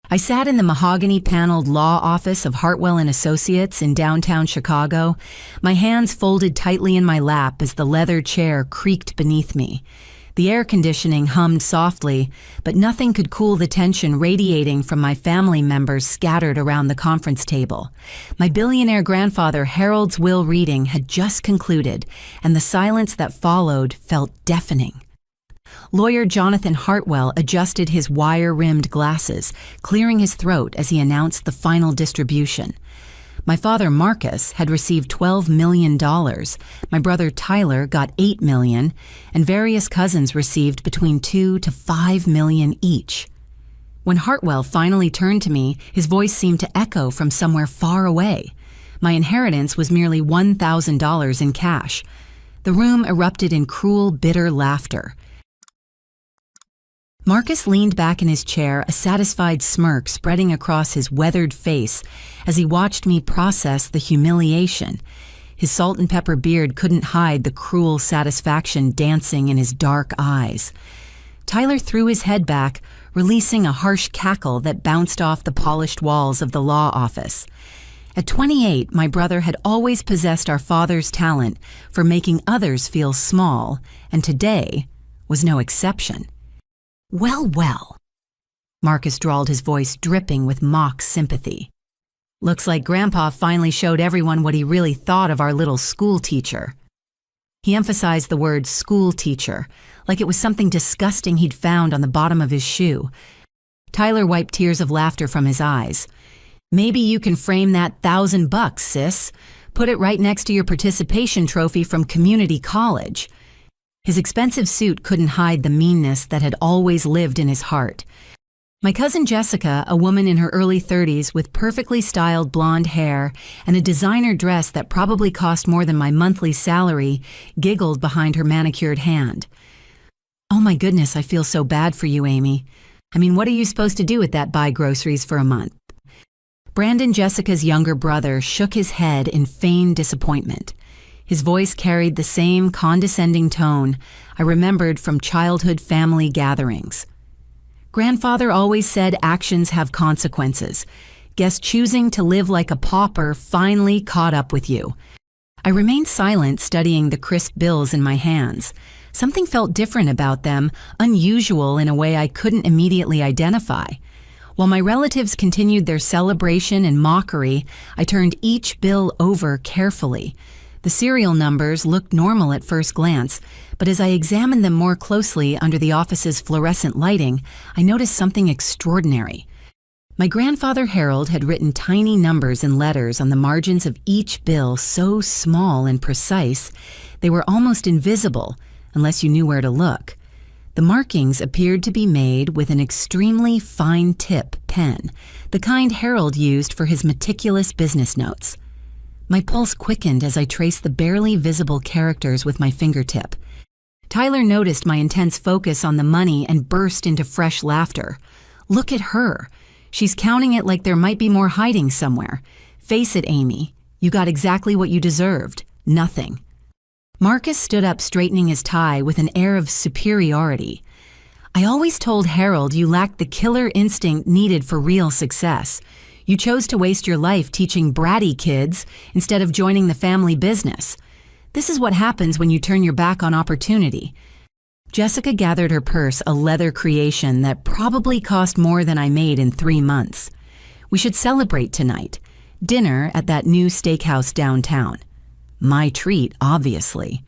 I sat in the mahogany-paneled law office of Hartwell and Associates in downtown Chicago, my hands folded tightly in my lap as the leather chair creaked beneath me. The air conditioning hummed softly, but nothing could cool the tension radiating from my family members scattered around the conference table. My billionaire grandfather Harold's will reading had just concluded, and the silence that followed felt deafening. Lawyer Jonathan Hartwell adjusted his wire-rimmed glasses, clearing his throat as he announced the final distribution. My father, Marcus, had received $12 million, my brother Tyler got $8 million, and various cousins received between $2 to $5 million each. When Hartwell finally turned to me, his voice seemed to echo from somewhere far away. My inheritance was merely $1,000 in cash. The room erupted in cruel, bitter laughter. Marcus leaned back in his chair, a satisfied smirk spreading across his weathered face as he watched me process the humiliation. His salt and pepper beard couldn't hide the cruel satisfaction dancing in his dark eyes. Tyler threw his head back, releasing a harsh cackle that bounced off the polished walls of the law office. At 28, my brother had always possessed our father's talent for making others feel small, and today was no exception. Well. Marcus drawled, his voice dripping with mock sympathy. Looks like Grandpa finally showed everyone what he really thought of our little school teacher. He emphasized the word school teacher, like it was something disgusting he'd found on the bottom of his shoe. Tyler wiped tears of laughter from his eyes. Maybe you can frame that $1,000, sis. Put it right next to your participation trophy from community college. His expensive suit couldn't hide the meanness that had always lived in his heart. My cousin Jessica, a woman in her early 30s with perfectly styled blonde hair and a designer dress that probably cost more than my monthly salary, giggled behind her manicured hand. Oh my goodness, I feel so bad for you, Amy. I mean, what are you supposed to do with that buy groceries for a month? Brandon, Jessica's younger brother, shook his head in feigned disappointment. His voice carried the same condescending tone I remembered from childhood family gatherings. Grandfather always said actions have consequences. Guess choosing to live like a pauper finally caught up with you. I remained silent, studying the crisp bills in my hands. Something felt different about them, unusual in a way I couldn't immediately identify. While my relatives continued their celebration and mockery, I turned each bill over carefully. The serial numbers looked normal at first glance, but as I examined them more closely under the office's fluorescent lighting, I noticed something extraordinary. My grandfather Harold had written tiny numbers in letters on the margins of each bill so small and precise, they were almost invisible unless you knew where to look. The markings appeared to be made with an extremely fine-tip pen, the kind Harold used for his meticulous business notes. My pulse quickened as I traced the barely visible characters with my fingertip. Tyler noticed my intense focus on the money and burst into fresh laughter. Look at her. She's counting it like there might be more hiding somewhere. Face it, Amy. You got exactly what you deserved. Nothing. Marcus stood up, straightening his tie with an air of superiority. I always told Harold you lacked the killer instinct needed for real success. You chose to waste your life teaching bratty kids instead of joining the family business. This is what happens when you turn your back on opportunity. Jessica gathered her purse, a leather creation that probably cost more than I made in 3 months. We should celebrate tonight. Dinner at that new steakhouse downtown. My treat, obviously.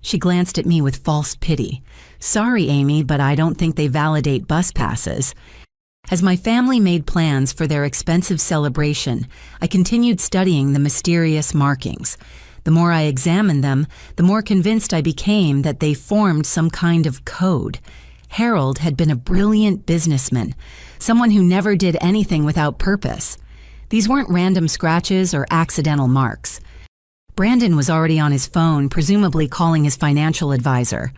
She glanced at me with false pity. Sorry, Amy, but I don't think they validate bus passes. As my family made plans for their expensive celebration, I continued studying the mysterious markings. The more I examined them, the more convinced I became that they formed some kind of code. Harold had been a brilliant businessman, someone who never did anything without purpose. These weren't random scratches or accidental marks. Brandon was already on his phone, presumably calling his financial advisor.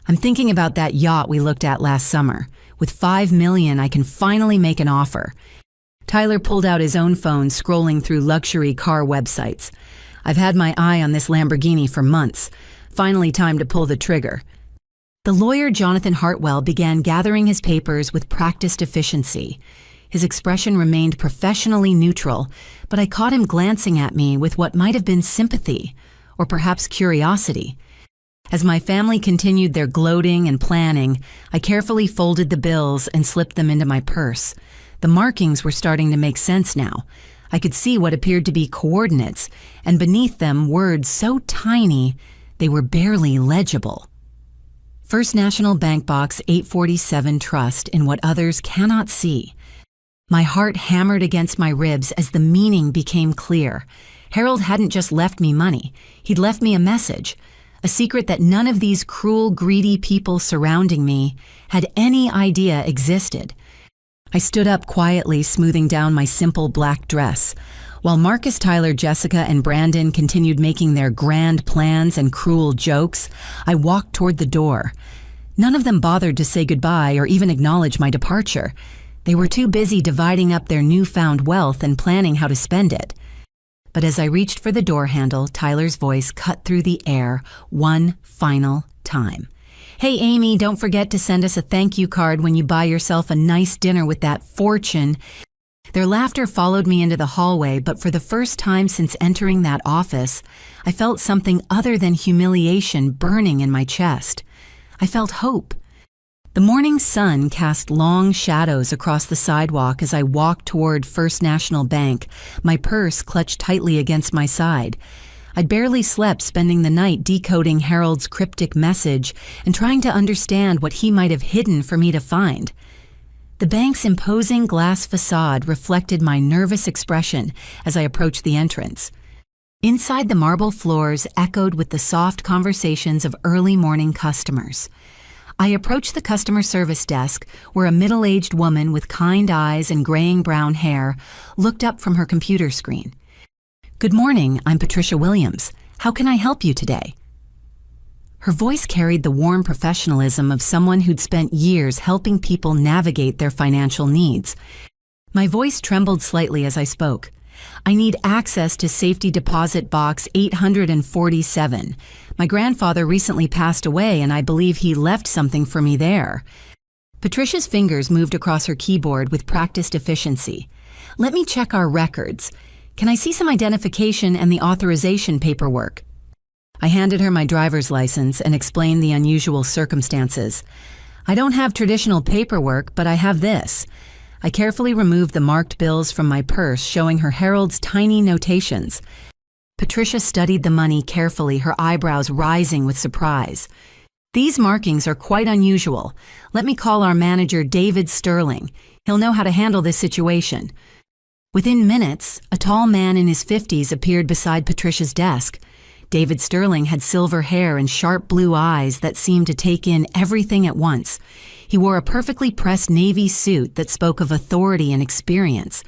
I'm thinking about that yacht we looked at last summer. With $5 million, I can finally make an offer. Tyler pulled out his own phone, scrolling through luxury car websites. I've had my eye on this Lamborghini for months. Finally time to pull the trigger. The lawyer Jonathan Hartwell began gathering his papers with practiced efficiency. His expression remained professionally neutral, but I caught him glancing at me with what might have been sympathy, or perhaps curiosity. As my family continued their gloating and planning, I carefully folded the bills and slipped them into my purse. The markings were starting to make sense now. I could see what appeared to be coordinates, and beneath them words so tiny they were barely legible. First National Bank Box 847 Trust in what others cannot see. My heart hammered against my ribs as the meaning became clear. Harold hadn't just left me money, he'd left me a message. A secret that none of these cruel, greedy people surrounding me had any idea existed. I stood up quietly, smoothing down my simple black dress. While Marcus, Tyler, Jessica, and Brandon continued making their grand plans and cruel jokes, I walked toward the door. None of them bothered to say goodbye or even acknowledge my departure. They were too busy dividing up their newfound wealth and planning how to spend it. But as I reached for the door handle, Tyler's voice cut through the air one final time. "Hey, Amy, don't forget to send us a thank you card when you buy yourself a nice dinner with that fortune." Their laughter followed me into the hallway, but for the first time since entering that office, I felt something other than humiliation burning in my chest. I felt hope. The morning sun cast long shadows across the sidewalk as I walked toward First National Bank, my purse clutched tightly against my side. I'd barely slept, spending the night decoding Harold's cryptic message and trying to understand what he might have hidden for me to find. The bank's imposing glass facade reflected my nervous expression as I approached the entrance. Inside, the marble floors echoed with the soft conversations of early morning customers. I approached the customer service desk, where a middle-aged woman with kind eyes and graying brown hair looked up from her computer screen. "Good morning, I'm Patricia Williams. How can I help you today?" Her voice carried the warm professionalism of someone who'd spent years helping people navigate their financial needs. My voice trembled slightly as I spoke. "I need access to Safety Deposit Box 847. My grandfather recently passed away, and I believe he left something for me there." Patricia's fingers moved across her keyboard with practiced efficiency. "Let me check our records. Can I see some identification and the authorization paperwork?" I handed her my driver's license and explained the unusual circumstances. "I don't have traditional paperwork, but I have this." I carefully removed the marked bills from my purse, showing her Harold's tiny notations. Patricia studied the money carefully, her eyebrows rising with surprise. "These markings are quite unusual. Let me call our manager, David Sterling. He'll know how to handle this situation." Within minutes, a tall man in his 50s appeared beside Patricia's desk. David Sterling had silver hair and sharp blue eyes that seemed to take in everything at once. He wore a perfectly pressed navy suit that spoke of authority and experience.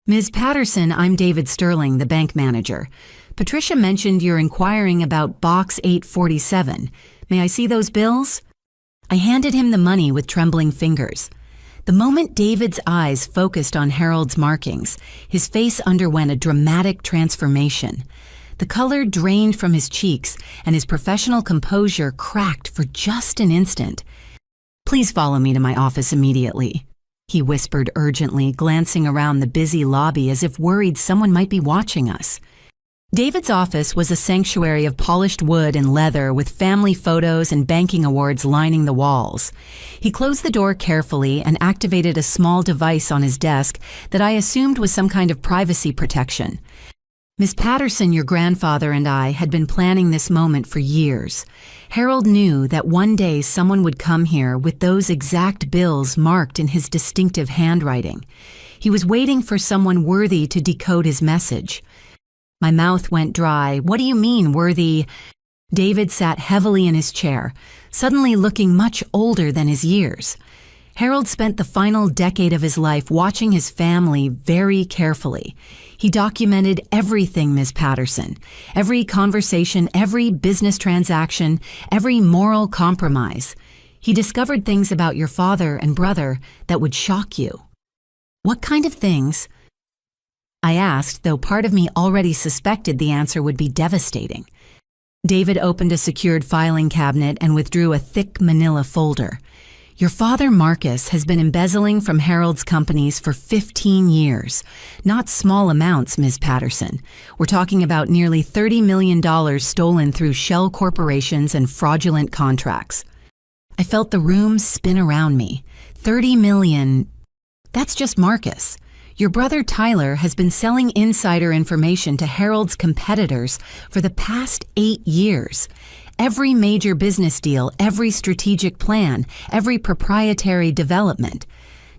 "Ms. Patterson, I'm David Sterling, the bank manager. Patricia mentioned you're inquiring about Box 847. May I see those bills?" I handed him the money with trembling fingers. The moment David's eyes focused on Harold's markings, his face underwent a dramatic transformation. The color drained from his cheeks, and his professional composure cracked for just an instant. "Please follow me to my office immediately," he whispered urgently, glancing around the busy lobby as if worried someone might be watching us. David's office was a sanctuary of polished wood and leather with family photos and banking awards lining the walls. He closed the door carefully and activated a small device on his desk that I assumed was some kind of privacy protection. "Miss Patterson, your grandfather and I had been planning this moment for years. Harold knew that one day someone would come here with those exact bills marked in his distinctive handwriting. He was waiting for someone worthy to decode his message." My mouth went dry. "What do you mean, worthy?" David sat heavily in his chair, suddenly looking much older than his years. Harold spent the final decade of his life watching his family very carefully. He documented everything, Ms. Patterson, every conversation, every business transaction, every moral compromise. He discovered things about your father and brother that would shock you. "What kind of things?" I asked, though part of me already suspected the answer would be devastating. David opened a secured filing cabinet and withdrew a thick manila folder. Your father, Marcus, has been embezzling from Harold's companies for 15 years. Not small amounts, Ms. Patterson. We're talking about nearly $30 million stolen through shell corporations and fraudulent contracts. I felt the room spin around me. 30 million. That's just Marcus. Your brother Tyler has been selling insider information to Harold's competitors for the past 8 years. Every major business deal, every strategic plan, every proprietary development.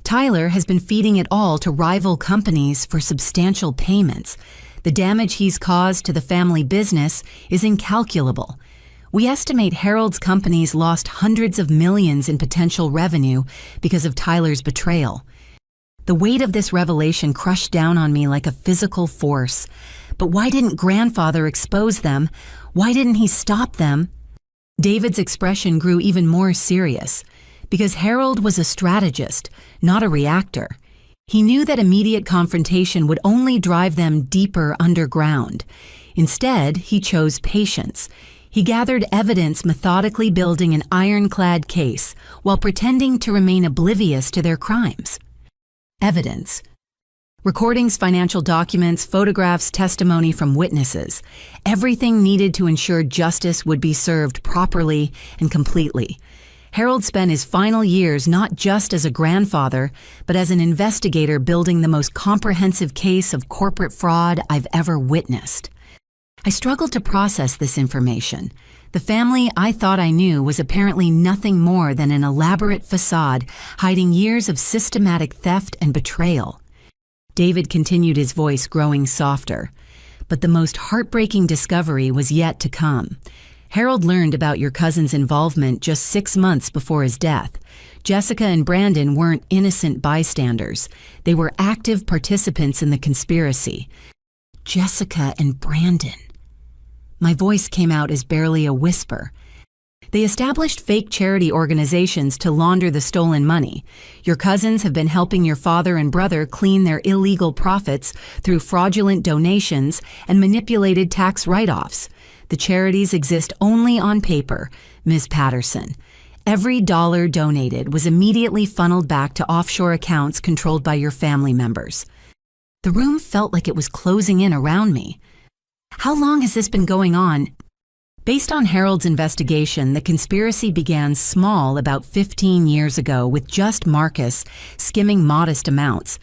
Tyler has been feeding it all to rival companies for substantial payments. The damage he's caused to the family business is incalculable. We estimate Harold's companies lost hundreds of millions in potential revenue because of Tyler's betrayal. The weight of this revelation crushed down on me like a physical force. But why didn't grandfather expose them? Why didn't he stop them? David's expression grew even more serious, because Harold was a strategist, not a reactor. He knew that immediate confrontation would only drive them deeper underground. Instead, he chose patience. He gathered evidence, methodically building an ironclad case, while pretending to remain oblivious to their crimes. Evidence. Recordings, financial documents, photographs, testimony from witnesses. Everything needed to ensure justice would be served properly and completely. Harold spent his final years not just as a grandfather, but as an investigator building the most comprehensive case of corporate fraud I've ever witnessed. I struggled to process this information. The family I thought I knew was apparently nothing more than an elaborate facade hiding years of systematic theft and betrayal. David continued, his voice growing softer. But the most heartbreaking discovery was yet to come. Harold learned about your cousin's involvement just 6 months before his death. Jessica and Brandon weren't innocent bystanders. They were active participants in the conspiracy. Jessica and Brandon. My voice came out as barely a whisper. They established fake charity organizations to launder the stolen money. Your cousins have been helping your father and brother clean their illegal profits through fraudulent donations and manipulated tax write-offs. The charities exist only on paper, Ms. Patterson. Every dollar donated was immediately funneled back to offshore accounts controlled by your family members. The room felt like it was closing in around me. How long has this been going on? Based on Harold's investigation, the conspiracy began small about 15 years ago with just Marcus skimming modest amounts.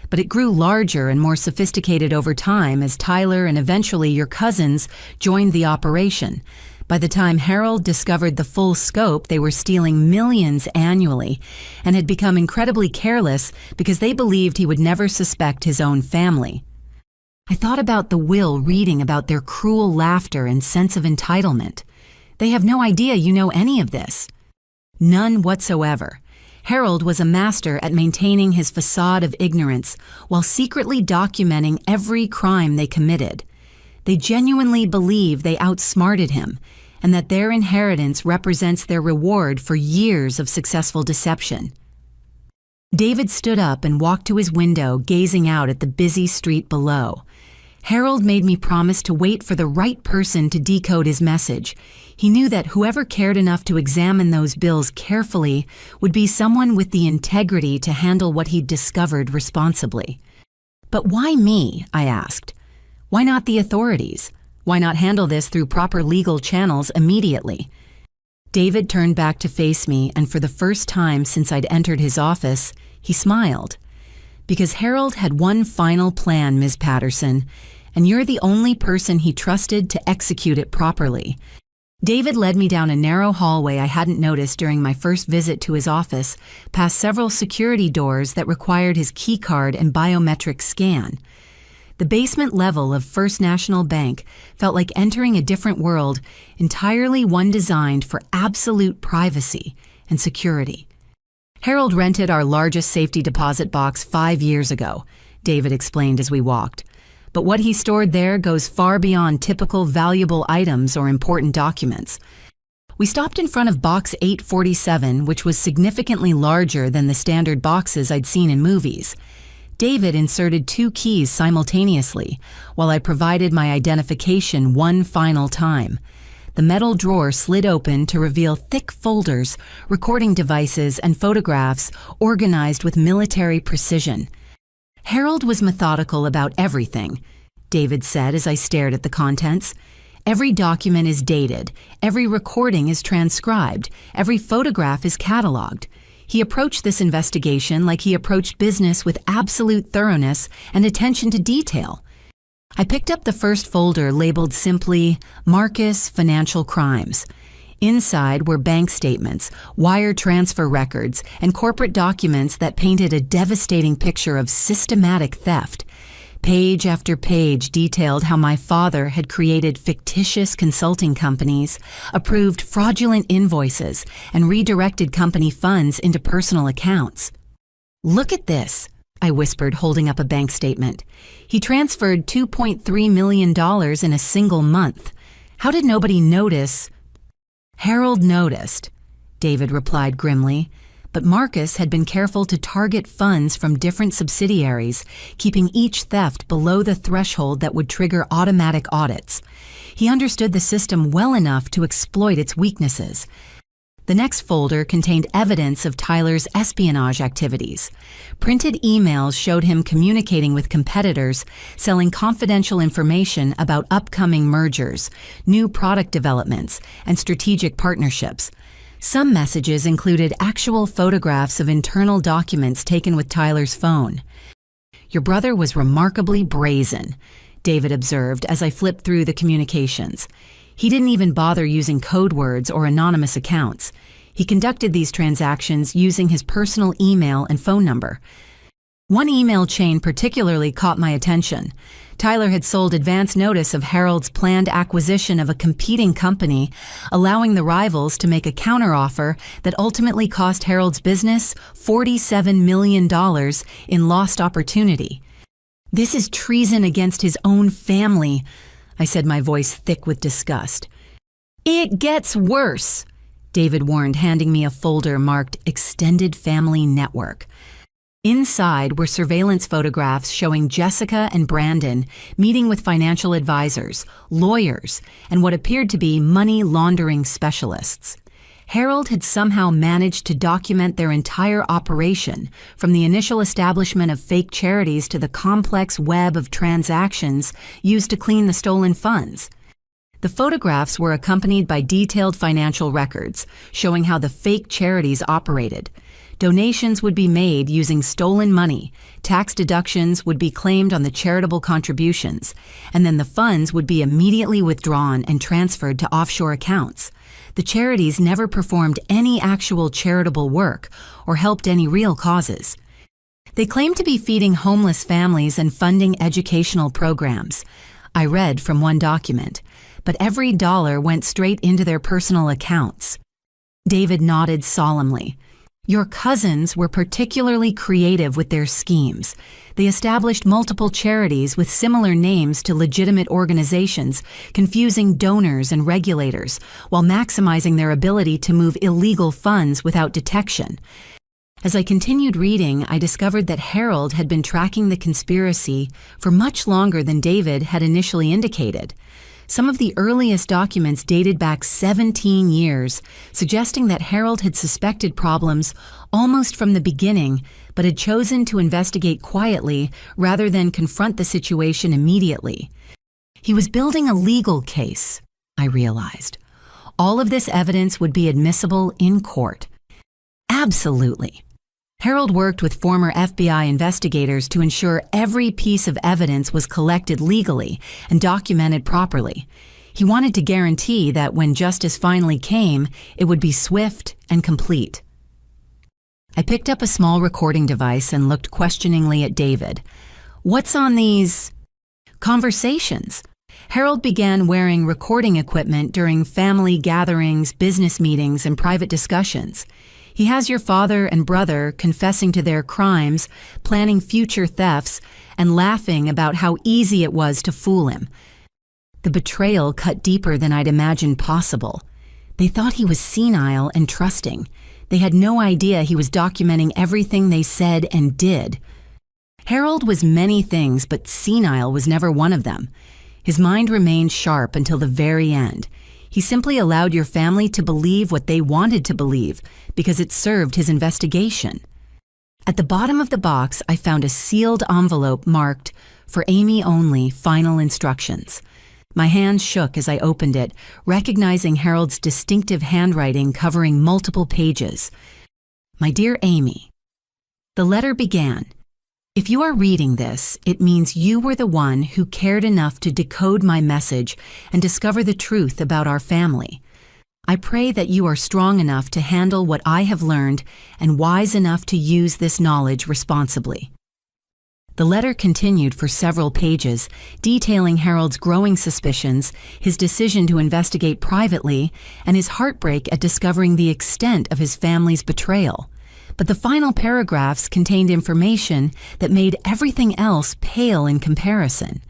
But it grew larger and more sophisticated over time as Tyler and eventually your cousins joined the operation. By the time Harold discovered the full scope, they were stealing millions annually and had become incredibly careless because they believed he would never suspect his own family. I thought about the will reading about their cruel laughter and sense of entitlement. They have no idea you know any of this. None whatsoever. Harold was a master at maintaining his facade of ignorance while secretly documenting every crime they committed. They genuinely believe they outsmarted him and that their inheritance represents their reward for years of successful deception. David stood up and walked to his window, gazing out at the busy street below. Harold made me promise to wait for the right person to decode his message. He knew that whoever cared enough to examine those bills carefully would be someone with the integrity to handle what he'd discovered responsibly. But why me? I asked. Why not the authorities? Why not handle this through proper legal channels immediately? David turned back to face me, and for the first time since I'd entered his office, he smiled. Because Harold had one final plan, Ms. Patterson, and you're the only person he trusted to execute it properly. David led me down a narrow hallway I hadn't noticed during my first visit to his office, past several security doors that required his keycard and biometric scan. The basement level of First National Bank felt like entering a different world, entirely one designed for absolute privacy and security. Harold rented our largest safety deposit box 5 years ago, David explained as we walked. But what he stored there goes far beyond typical valuable items or important documents. We stopped in front of box 847, which was significantly larger than the standard boxes I'd seen in movies. David inserted 2 keys simultaneously, while I provided my identification one final time. The metal drawer slid open to reveal thick folders, recording devices, and photographs organized with military precision. Harold was methodical about everything, David said as I stared at the contents. Every document is dated, every recording is transcribed, every photograph is cataloged. He approached this investigation like he approached business with absolute thoroughness and attention to detail. I picked up the first folder labeled simply Marcus Financial Crimes. Inside were bank statements, wire transfer records, and corporate documents that painted a devastating picture of systematic theft. Page after page detailed how my father had created fictitious consulting companies, approved fraudulent invoices, and redirected company funds into personal accounts. "Look at this," I whispered, holding up a bank statement. "He transferred $2.3 million in a single month. How did nobody notice?" "Harold noticed," David replied grimly, but Marcus had been careful to target funds from different subsidiaries, keeping each theft below the threshold that would trigger automatic audits. He understood the system well enough to exploit its weaknesses. The next folder contained evidence of Tyler's espionage activities. Printed emails showed him communicating with competitors, selling confidential information about upcoming mergers, new product developments, and strategic partnerships. Some messages included actual photographs of internal documents taken with Tyler's phone. "Your brother was remarkably brazen," David observed as I flipped through the communications. He didn't even bother using code words or anonymous accounts. He conducted these transactions using his personal email and phone number. One email chain particularly caught my attention. Tyler had sold advance notice of Harold's planned acquisition of a competing company, allowing the rivals to make a counteroffer that ultimately cost Harold's business $47 million in lost opportunity. "This is treason against his own family," I said, my voice thick with disgust. "It gets worse," David warned, handing me a folder marked Extended Family Network. Inside were surveillance photographs showing Jessica and Brandon meeting with financial advisors, lawyers, and what appeared to be money laundering specialists. Harold had somehow managed to document their entire operation, from the initial establishment of fake charities to the complex web of transactions used to clean the stolen funds. The photographs were accompanied by detailed financial records showing how the fake charities operated. Donations would be made using stolen money, tax deductions would be claimed on the charitable contributions, and then the funds would be immediately withdrawn and transferred to offshore accounts. The charities never performed any actual charitable work or helped any real causes. They claimed to be feeding homeless families and funding educational programs. I read from one document, but every dollar went straight into their personal accounts. David nodded solemnly. "Your cousins were particularly creative with their schemes. They established multiple charities with similar names to legitimate organizations, confusing donors and regulators, while maximizing their ability to move illegal funds without detection." As I continued reading, I discovered that Harold had been tracking the conspiracy for much longer than David had initially indicated. Some of the earliest documents dated back 17 years, suggesting that Harold had suspected problems almost from the beginning, but had chosen to investigate quietly rather than confront the situation immediately. He was building a legal case, I realized. All of this evidence would be admissible in court. Absolutely. Harold worked with former FBI investigators to ensure every piece of evidence was collected legally and documented properly. He wanted to guarantee that when justice finally came, it would be swift and complete. I picked up a small recording device and looked questioningly at David. "What's on these conversations?" Harold began wearing recording equipment during family gatherings, business meetings, and private discussions. He has your father and brother confessing to their crimes, planning future thefts, and laughing about how easy it was to fool him. The betrayal cut deeper than I'd imagined possible. They thought he was senile and trusting. They had no idea he was documenting everything they said and did. Harold was many things, but senile was never one of them. His mind remained sharp until the very end. He simply allowed your family to believe what they wanted to believe because it served his investigation. At the bottom of the box, I found a sealed envelope marked, "For Amy only, final instructions." My hand shook as I opened it, recognizing Harold's distinctive handwriting covering multiple pages. "My dear Amy," the letter began, "If you are reading this, it means you were the one who cared enough to decode my message and discover the truth about our family. I pray that you are strong enough to handle what I have learned and wise enough to use this knowledge responsibly." The letter continued for several pages, detailing Harold's growing suspicions, his decision to investigate privately, and his heartbreak at discovering the extent of his family's betrayal. But the final paragraphs contained information that made everything else pale in comparison.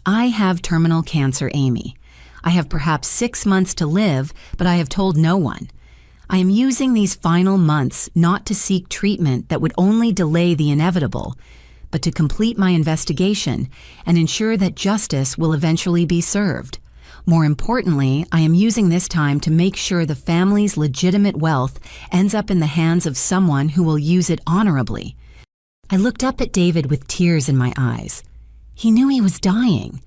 "I have terminal cancer, Amy. I have perhaps 6 months to live, but I have told no one. I am using these final months not to seek treatment that would only delay the inevitable, but to complete my investigation and ensure that justice will eventually be served. More importantly, I am using this time to make sure the family's legitimate wealth ends up in the hands of someone who will use it honorably." I looked up at David with tears in my eyes. He knew he was dying.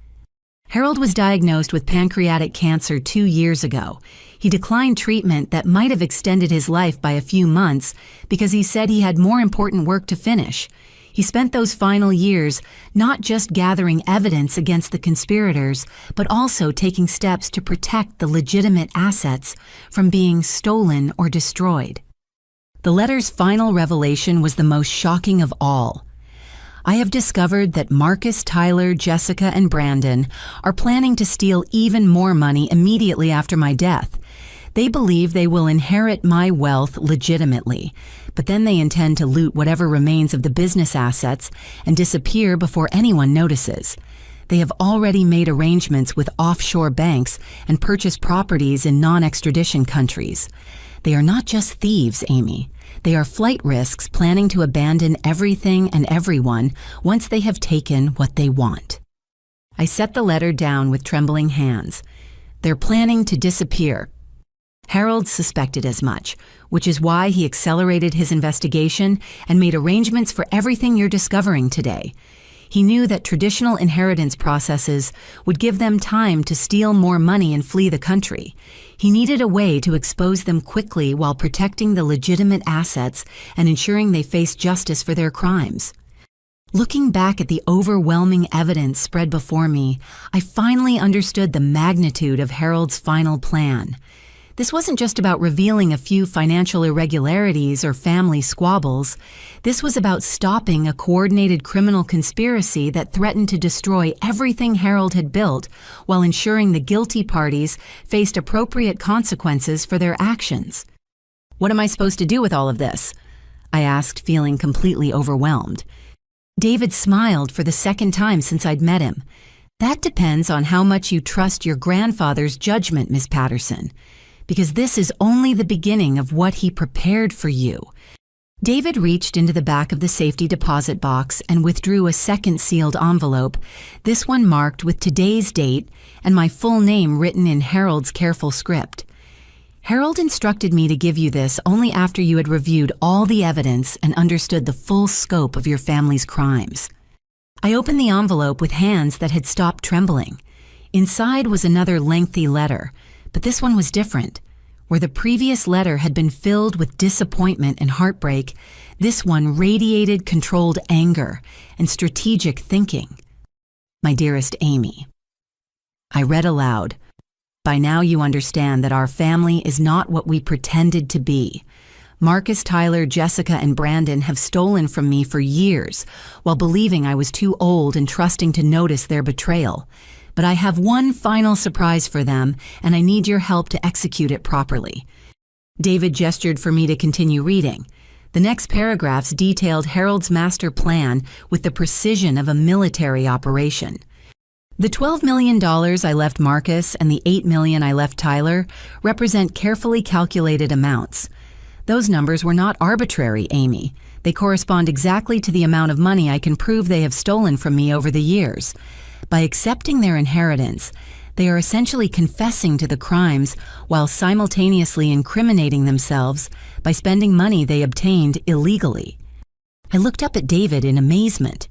Harold was diagnosed with pancreatic cancer 2 years ago. He declined treatment that might have extended his life by a few months because he said he had more important work to finish. He spent those final years not just gathering evidence against the conspirators, but also taking steps to protect the legitimate assets from being stolen or destroyed. The letter's final revelation was the most shocking of all. "I have discovered that Marcus, Tyler, Jessica, and Brandon are planning to steal even more money immediately after my death. They believe they will inherit my wealth legitimately, but then they intend to loot whatever remains of the business assets and disappear before anyone notices. They have already made arrangements with offshore banks and purchased properties in non-extradition countries. They are not just thieves, Amy. They are flight risks planning to abandon everything and everyone once they have taken what they want." I set the letter down with trembling hands. "They're planning to disappear." Harold suspected as much, which is why he accelerated his investigation and made arrangements for everything you're discovering today. He knew that traditional inheritance processes would give them time to steal more money and flee the country. He needed a way to expose them quickly while protecting the legitimate assets and ensuring they face justice for their crimes. Looking back at the overwhelming evidence spread before me, I finally understood the magnitude of Harold's final plan. This wasn't just about revealing a few financial irregularities or family squabbles. This was about stopping a coordinated criminal conspiracy that threatened to destroy everything Harold had built while ensuring the guilty parties faced appropriate consequences for their actions. "What am I supposed to do with all of this?" I asked, feeling completely overwhelmed. David smiled for the second time since I'd met him. "That depends on how much you trust your grandfather's judgment, Miss Patterson. Because this is only the beginning of what he prepared for you." David reached into the back of the safety deposit box and withdrew a second sealed envelope, this one marked with today's date and my full name written in Harold's careful script. "Harold instructed me to give you this only after you had reviewed all the evidence and understood the full scope of your family's crimes." I opened the envelope with hands that had stopped trembling. Inside was another lengthy letter, but this one was different. Where the previous letter had been filled with disappointment and heartbreak, this one radiated controlled anger and strategic thinking. "My dearest Amy," I read aloud, "by now you understand that our family is not what we pretended to be. Marcus, Tyler, Jessica, and Brandon have stolen from me for years while believing I was too old and trusting to notice their betrayal. But I have one final surprise for them, and I need your help to execute it properly." David gestured for me to continue reading. The next paragraphs detailed Harold's master plan with the precision of a military operation. "The $12 million I left Marcus and the $8 million I left Tyler represent carefully calculated amounts. Those numbers were not arbitrary, Amy. They correspond exactly to the amount of money I can prove they have stolen from me over the years. By accepting their inheritance, They are essentially confessing to the crimes while simultaneously incriminating themselves by spending money they obtained illegally. I looked up at David in amazement.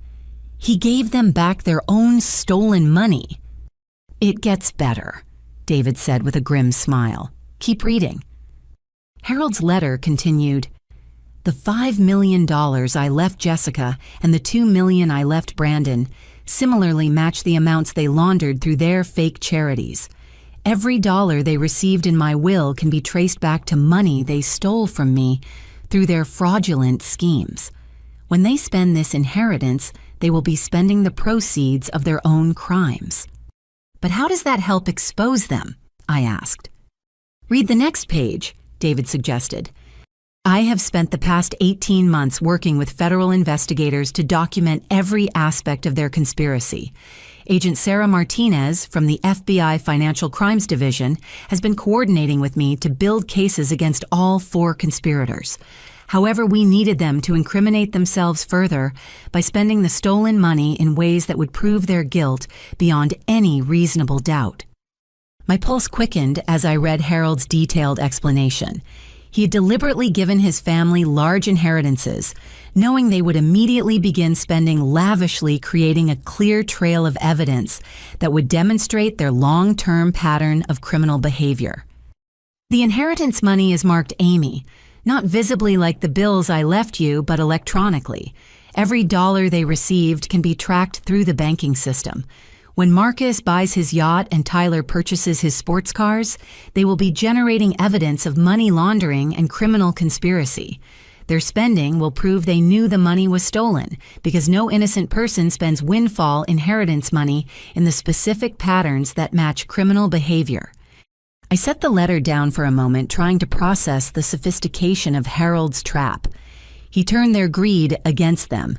He gave them back their own stolen money. "It gets better," David said with a grim smile. "Keep reading." Harold's letter continued, "The $5 million I left Jessica and the $2 million I left Brandon similarly match the amounts they laundered through their fake charities. Every dollar they received in my will can be traced back to money they stole from me through their fraudulent schemes. When they spend this inheritance, they will be spending the proceeds of their own crimes." "But how does that help expose them?" I asked. "Read the next page," David suggested. "I have spent the past 18 months working with federal investigators to document every aspect of their conspiracy. Agent Sarah Martinez from the FBI Financial Crimes Division has been coordinating with me to build cases against all 4 conspirators. However, we needed them to incriminate themselves further by spending the stolen money in ways that would prove their guilt beyond any reasonable doubt." My pulse quickened as I read Harold's detailed explanation. He had deliberately given his family large inheritances, knowing they would immediately begin spending lavishly, creating a clear trail of evidence that would demonstrate their long-term pattern of criminal behavior. "The inheritance money is marked Amy, not visibly like the bills I left you, but electronically. Every dollar they received can be tracked through the banking system. When Marcus buys his yacht and Tyler purchases his sports cars, they will be generating evidence of money laundering and criminal conspiracy. Their spending will prove they knew the money was stolen, because no innocent person spends windfall inheritance money in the specific patterns that match criminal behavior." I set the letter down for a moment, trying to process the sophistication of Harold's trap. He turned their greed against them.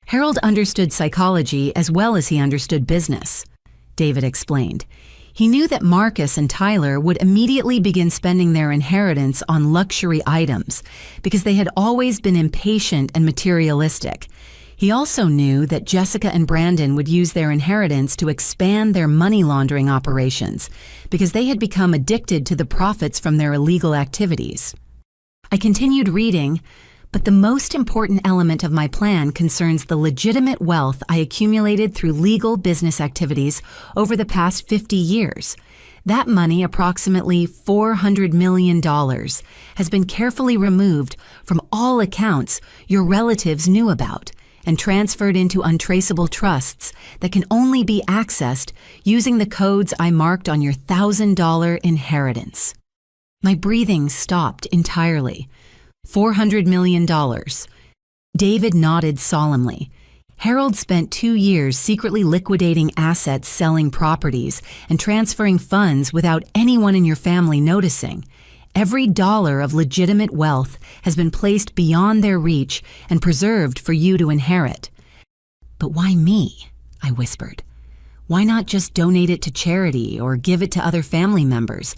Harold understood psychology as well as he understood business, David explained. He knew that Marcus and Tyler would immediately begin spending their inheritance on luxury items because they had always been impatient and materialistic. He also knew that Jessica and Brandon would use their inheritance to expand their money laundering operations because they had become addicted to the profits from their illegal activities. I continued reading, but the most important element of my plan concerns the legitimate wealth I accumulated through legal business activities over the past 50 years. That money, approximately $400 million, has been carefully removed from all accounts your relatives knew about and transferred into untraceable trusts that can only be accessed using the codes I marked on your $1,000 inheritance. My breathing stopped entirely. $400 million. David nodded solemnly. Harold spent 2 years secretly liquidating assets, selling properties, and transferring funds without anyone in your family noticing. Every dollar of legitimate wealth has been placed beyond their reach and preserved for you to inherit. "But why me?" I whispered. "Why not just donate it to charity or give it to other family members?"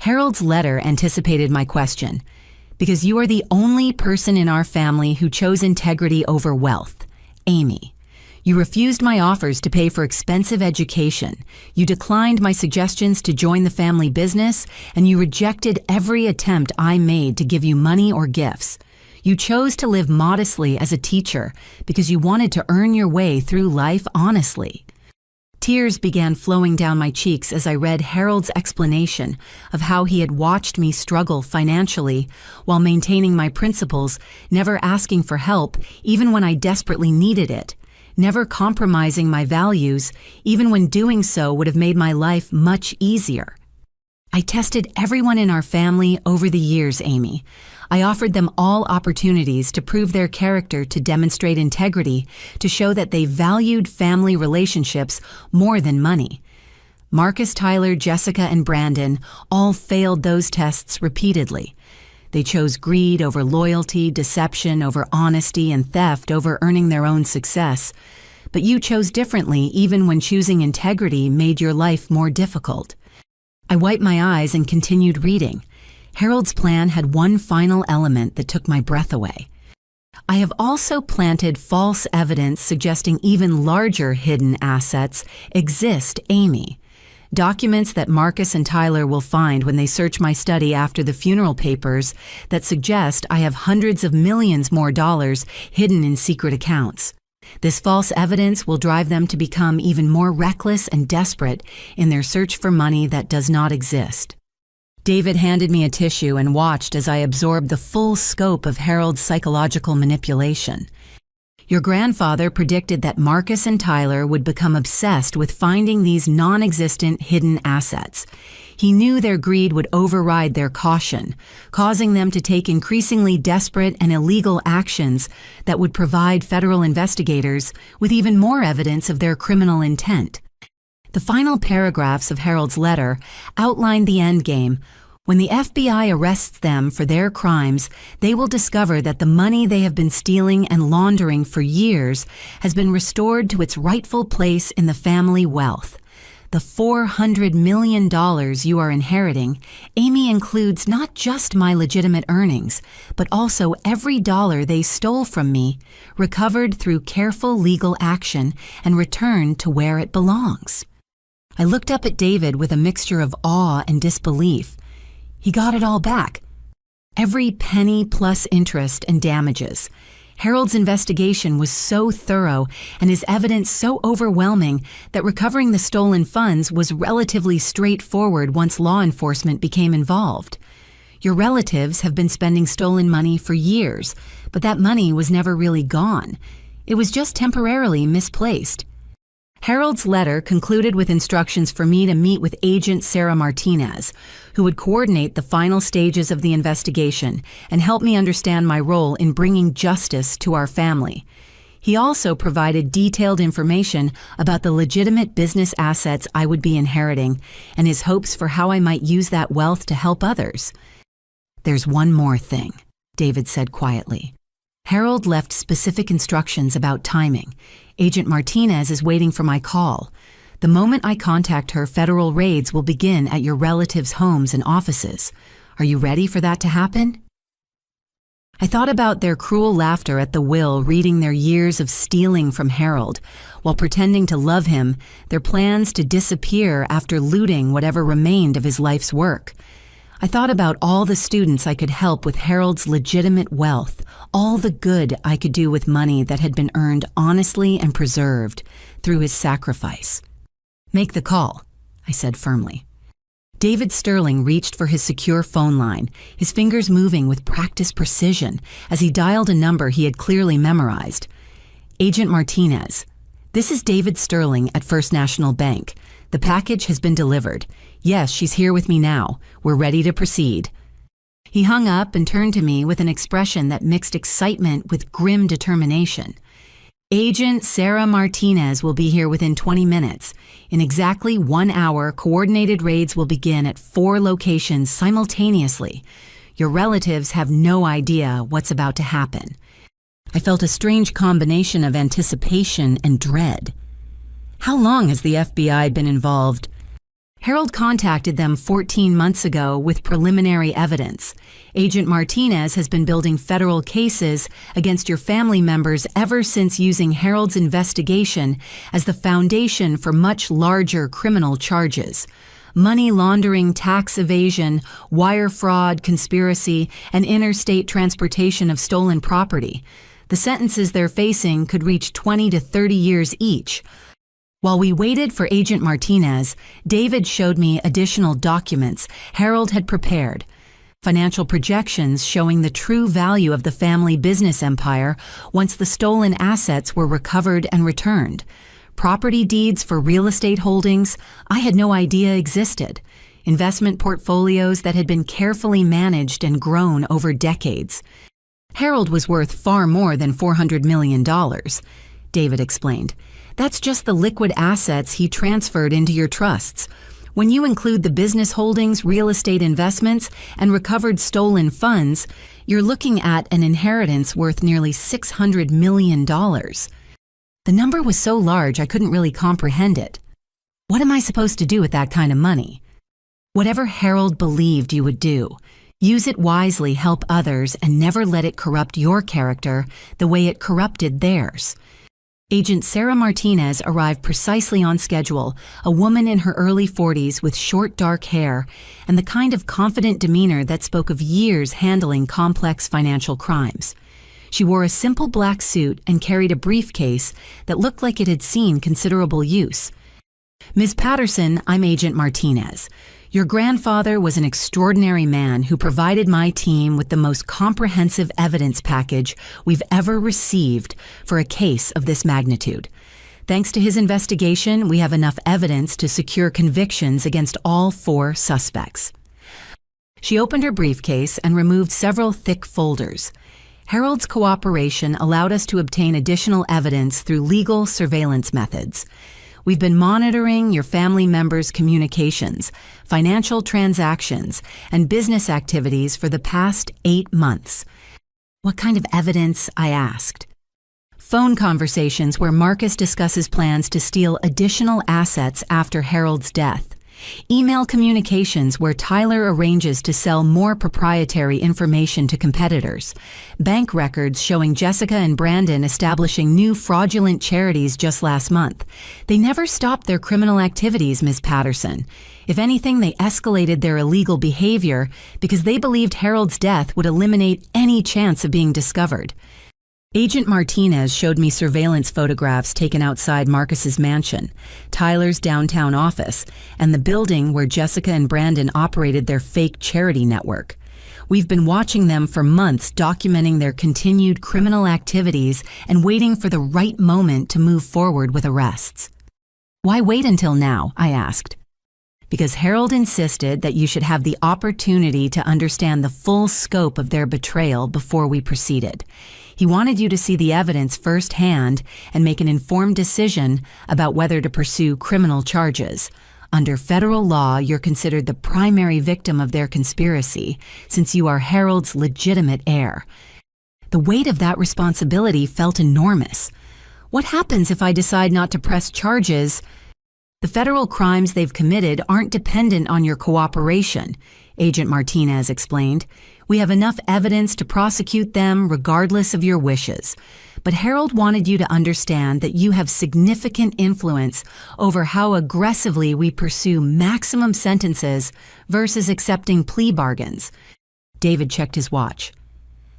Harold's letter anticipated my question. "Because you are the only person in our family who chose integrity over wealth, Amy. You refused my offers to pay for expensive education. You declined my suggestions to join the family business, and you rejected every attempt I made to give you money or gifts. You chose to live modestly as a teacher because you wanted to earn your way through life honestly." Tears began flowing down my cheeks as I read Harold's explanation of how he had watched me struggle financially while maintaining my principles, never asking for help even when I desperately needed it, never compromising my values even when doing so would have made my life much easier. "I tested everyone in our family over the years, Amy. I offered them all opportunities to prove their character, to demonstrate integrity, to show that they valued family relationships more than money. Marcus, Tyler, Jessica, and Brandon all failed those tests repeatedly. They chose greed over loyalty, deception over honesty, and theft over earning their own success. But you chose differently even when choosing integrity made your life more difficult." I wiped my eyes and continued reading. Harold's plan had one final element that took my breath away. "I have also planted false evidence suggesting even larger hidden assets exist, Amy. documents that Marcus and Tyler will find when they search my study after the funeral papers that suggest I have hundreds of millions more dollars hidden in secret accounts. This false evidence will drive them to become even more reckless and desperate in their search for money that does not exist. David handed me a tissue and watched as I absorbed the full scope of Harold's psychological manipulation. Your grandfather predicted that Marcus and Tyler would become obsessed with finding these non-existent hidden assets. He knew their greed would override their caution, causing them to take increasingly desperate and illegal actions that would provide federal investigators with even more evidence of their criminal intent. The final paragraphs of Harold's letter outlined the endgame. When the FBI arrests them for their crimes, they will discover that the money they have been stealing and laundering for years has been restored to its rightful place in the family wealth. The $400 million you are inheriting, Amy, includes not just my legitimate earnings, but also every dollar they stole from me, recovered through careful legal action and returned to where it belongs. I looked up at David with a mixture of awe and disbelief. He got it all back. Every penny plus interest and damages. Harold's investigation was so thorough and his evidence so overwhelming that recovering the stolen funds was relatively straightforward once law enforcement became involved. Your relatives have been spending stolen money for years, but that money was never really gone. It was just temporarily misplaced. Harold's letter concluded with instructions for me to meet with Agent Sarah Martinez, who would coordinate the final stages of the investigation and help me understand my role in bringing justice to our family. He also provided detailed information about the legitimate business assets I would be inheriting and his hopes for how I might use that wealth to help others. "There's one more thing," David said quietly. Harold left specific instructions about timing. Agent Martinez is waiting for my call. The moment I contact her, federal raids will begin at your relatives' homes and offices. Are you ready for that to happen? I thought about their cruel laughter at the will, reading their years of stealing from Harold, while pretending to love him, their plans to disappear after looting whatever remained of his life's work. I thought about all the students I could help with Harold's legitimate wealth, all the good I could do with money that had been earned honestly and preserved through his sacrifice. "Make the call," I said firmly. David Sterling reached for his secure phone line, his fingers moving with practiced precision as he dialed a number he had clearly memorized. "Agent Martinez, this is David Sterling at First National Bank. The package has been delivered. Yes, she's here with me now. We're ready to proceed." He hung up and turned to me with an expression that mixed excitement with grim determination. "Agent Sarah Martinez will be here within 20 minutes. In exactly 1 hour, coordinated raids will begin at 4 locations simultaneously. Your relatives have no idea what's about to happen." I felt a strange combination of anticipation and dread. How long has the FBI been involved? Harold contacted them 14 months ago with preliminary evidence. Agent Martinez has been building federal cases against your family members ever since, using Harold's investigation as the foundation for much larger criminal charges. Money laundering, tax evasion, wire fraud, conspiracy, and interstate transportation of stolen property. The sentences they're facing could reach 20 to 30 years each. While we waited for Agent Martinez, David showed me additional documents Harold had prepared. Financial projections showing the true value of the family business empire once the stolen assets were recovered and returned. Property deeds for real estate holdings I had no idea existed. Investment portfolios that had been carefully managed and grown over decades. Harold was worth far more than $400 million, David explained. That's just the liquid assets he transferred into your trusts. When you include the business holdings, real estate investments, and recovered stolen funds, you're looking at an inheritance worth nearly $600 million. The number was so large I couldn't really comprehend it. What am I supposed to do with that kind of money? Whatever Harold believed you would do. Use it wisely, help others, and never let it corrupt your character the way it corrupted theirs. Agent Sarah Martinez arrived precisely on schedule, a woman in her early 40s with short dark hair and the kind of confident demeanor that spoke of years handling complex financial crimes. She wore a simple black suit and carried a briefcase that looked like it had seen considerable use. "Ms. Patterson, I'm Agent Martinez. Your grandfather was an extraordinary man who provided my team with the most comprehensive evidence package we've ever received for a case of this magnitude. Thanks to his investigation, we have enough evidence to secure convictions against all 4 suspects." She opened her briefcase and removed several thick folders. Harold's cooperation allowed us to obtain additional evidence through legal surveillance methods. "We've been monitoring your family members' communications, financial transactions, and business activities for the past 8 months. "What kind of evidence?" I asked. "Phone conversations where Marcus discusses plans to steal additional assets after Harold's death. Email communications where Tyler arranges to sell more proprietary information to competitors. Bank records showing Jessica and Brandon establishing new fraudulent charities just last month. They never stopped their criminal activities, Ms. Patterson. If anything, they escalated their illegal behavior because they believed Harold's death would eliminate any chance of being discovered." Agent Martinez showed me surveillance photographs taken outside Marcus's mansion, Tyler's downtown office, and the building where Jessica and Brandon operated their fake charity network. We've been watching them for months, documenting their continued criminal activities and waiting for the right moment to move forward with arrests. "Why wait until now?" I asked. "Because Harold insisted that you should have the opportunity to understand the full scope of their betrayal before we proceeded. He wanted you to see the evidence firsthand and make an informed decision about whether to pursue criminal charges. Under federal law, you're considered the primary victim of their conspiracy, since you are Harold's legitimate heir." The weight of that responsibility felt enormous. "What happens if I decide not to press charges?" "The federal crimes they've committed aren't dependent on your cooperation," Agent Martinez explained. "We have enough evidence to prosecute them regardless of your wishes. But Harold wanted you to understand that you have significant influence over how aggressively we pursue maximum sentences versus accepting plea bargains." David checked his watch.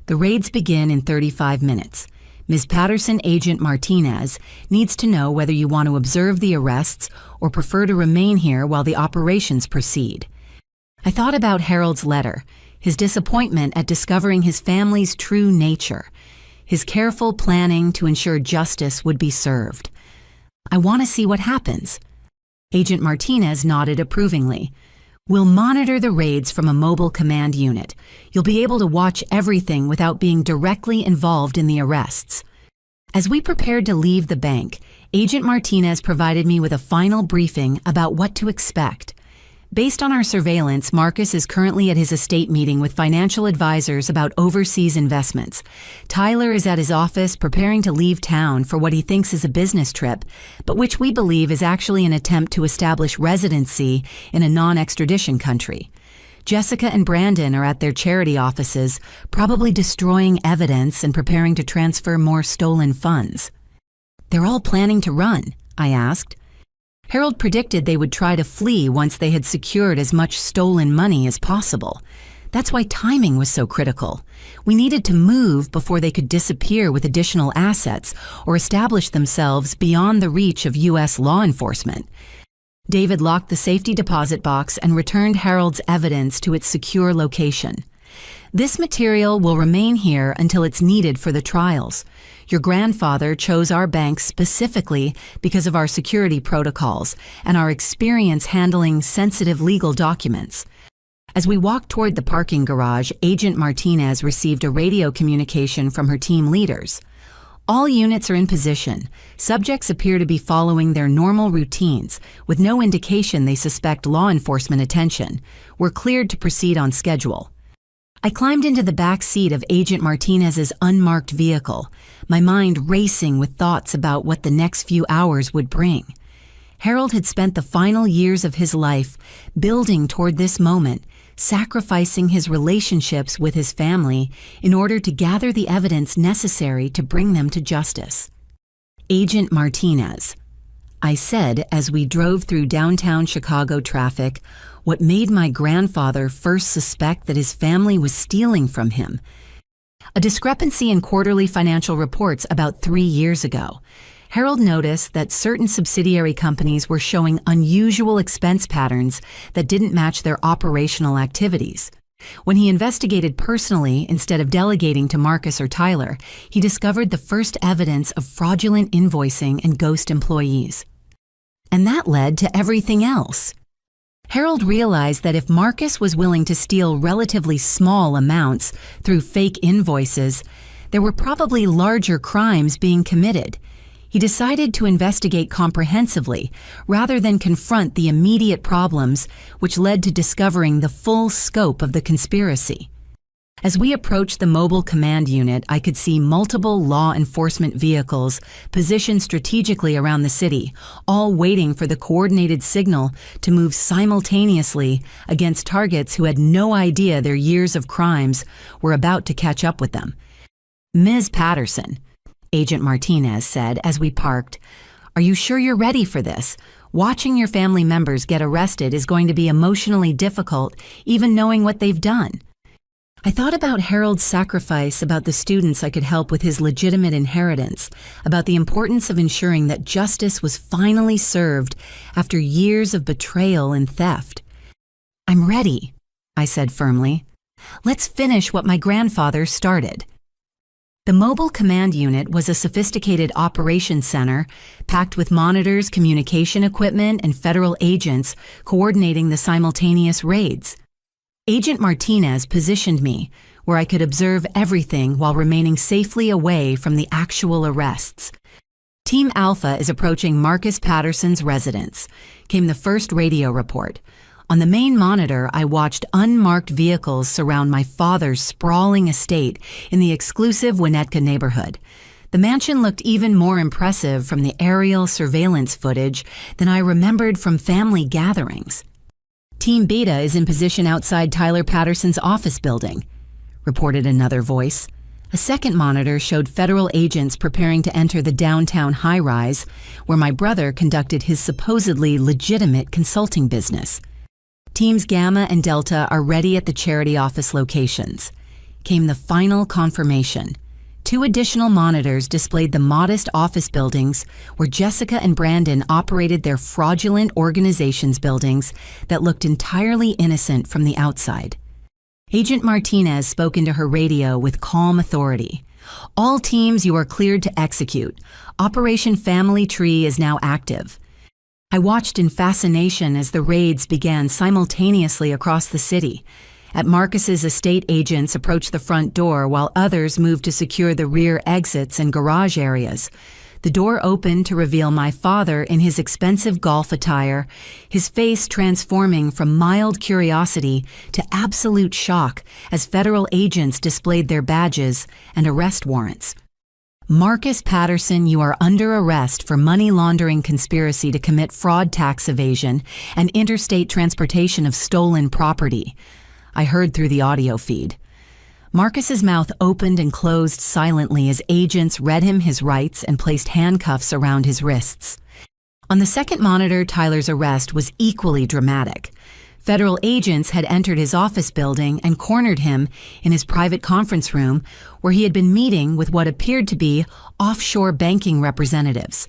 "The raids begin in 35 minutes. Ms. Patterson, Agent Martinez, needs to know whether you want to observe the arrests or prefer to remain here while the operations proceed." I thought about Harold's letter, his disappointment at discovering his family's true nature, his careful planning to ensure justice would be served. "I want to see what happens." Agent Martinez nodded approvingly. "We'll monitor the raids from a mobile command unit. You'll be able to watch everything without being directly involved in the arrests." As we prepared to leave the bank, Agent Martinez provided me with a final briefing about what to expect. Based on our surveillance, Marcus is currently at his estate meeting with financial advisors about overseas investments. Tyler is at his office preparing to leave town for what he thinks is a business trip, but which we believe is actually an attempt to establish residency in a non-extradition country. Jessica and Brandon are at their charity offices, probably destroying evidence and preparing to transfer more stolen funds. "They're all planning to run?" I asked. Harold predicted they would try to flee once they had secured as much stolen money as possible. That's why timing was so critical. We needed to move before they could disappear with additional assets or establish themselves beyond the reach of U.S. law enforcement. David locked the safety deposit box and returned Harold's evidence to its secure location. "This material will remain here until it's needed for the trials. Your grandfather chose our bank specifically because of our security protocols and our experience handling sensitive legal documents." As we walked toward the parking garage, Agent Martinez received a radio communication from her team leaders. "All units are in position. Subjects appear to be following their normal routines, with no indication they suspect law enforcement attention. We're cleared to proceed on schedule." I climbed into the back seat of Agent Martinez's unmarked vehicle, my mind racing with thoughts about what the next few hours would bring. Harold had spent the final years of his life building toward this moment, sacrificing his relationships with his family in order to gather the evidence necessary to bring them to justice. Agent Martinez, I said as we drove through downtown Chicago traffic, what made my grandfather first suspect that his family was stealing from him. A discrepancy in quarterly financial reports about 3 years ago. Harold noticed that certain subsidiary companies were showing unusual expense patterns that didn't match their operational activities. When he investigated personally instead of delegating to Marcus or Tyler, he discovered the first evidence of fraudulent invoicing and ghost employees. And that led to everything else. Harold realized that if Marcus was willing to steal relatively small amounts through fake invoices, there were probably larger crimes being committed. He decided to investigate comprehensively rather than confront the immediate problems, which led to discovering the full scope of the conspiracy. As we approached the mobile command unit, I could see multiple law enforcement vehicles positioned strategically around the city, all waiting for the coordinated signal to move simultaneously against targets who had no idea their years of crimes were about to catch up with them. "Ms. Patterson," Agent Martinez said as we parked, "are you sure you're ready for this? Watching your family members get arrested is going to be emotionally difficult, even knowing what they've done." I thought about Harold's sacrifice, about the students I could help with his legitimate inheritance, about the importance of ensuring that justice was finally served after years of betrayal and theft. "I'm ready," I said firmly. "Let's finish what my grandfather started." The mobile command unit was a sophisticated operations center packed with monitors, communication equipment, and federal agents coordinating the simultaneous raids. Agent Martinez positioned me where I could observe everything while remaining safely away from the actual arrests. "Team Alpha is approaching Marcus Patterson's residence," came the first radio report. On the main monitor, I watched unmarked vehicles surround my father's sprawling estate in the exclusive Winnetka neighborhood. The mansion looked even more impressive from the aerial surveillance footage than I remembered from family gatherings. "Team Beta is in position outside Tyler Patterson's office building," reported another voice. A second monitor showed federal agents preparing to enter the downtown high-rise, where my brother conducted his supposedly legitimate consulting business. "Teams Gamma and Delta are ready at the charity office locations," came the final confirmation. 2 additional monitors displayed the modest office buildings where Jessica and Brandon operated their fraudulent organizations buildings that looked entirely innocent from the outside. Agent Martinez spoke into her radio with calm authority. "All teams, you are cleared to execute. Operation Family Tree is now active." I watched in fascination as the raids began simultaneously across the city. At Marcus's estate, agents approached the front door while others moved to secure the rear exits and garage areas. The door opened to reveal my father in his expensive golf attire, his face transforming from mild curiosity to absolute shock as federal agents displayed their badges and arrest warrants. "Marcus Patterson, you are under arrest for money laundering conspiracy to commit fraud, tax evasion, and interstate transportation of stolen property," I heard through the audio feed. Marcus's mouth opened and closed silently as agents read him his rights and placed handcuffs around his wrists. On the second monitor, Tyler's arrest was equally dramatic. Federal agents had entered his office building and cornered him in his private conference room where he had been meeting with what appeared to be offshore banking representatives.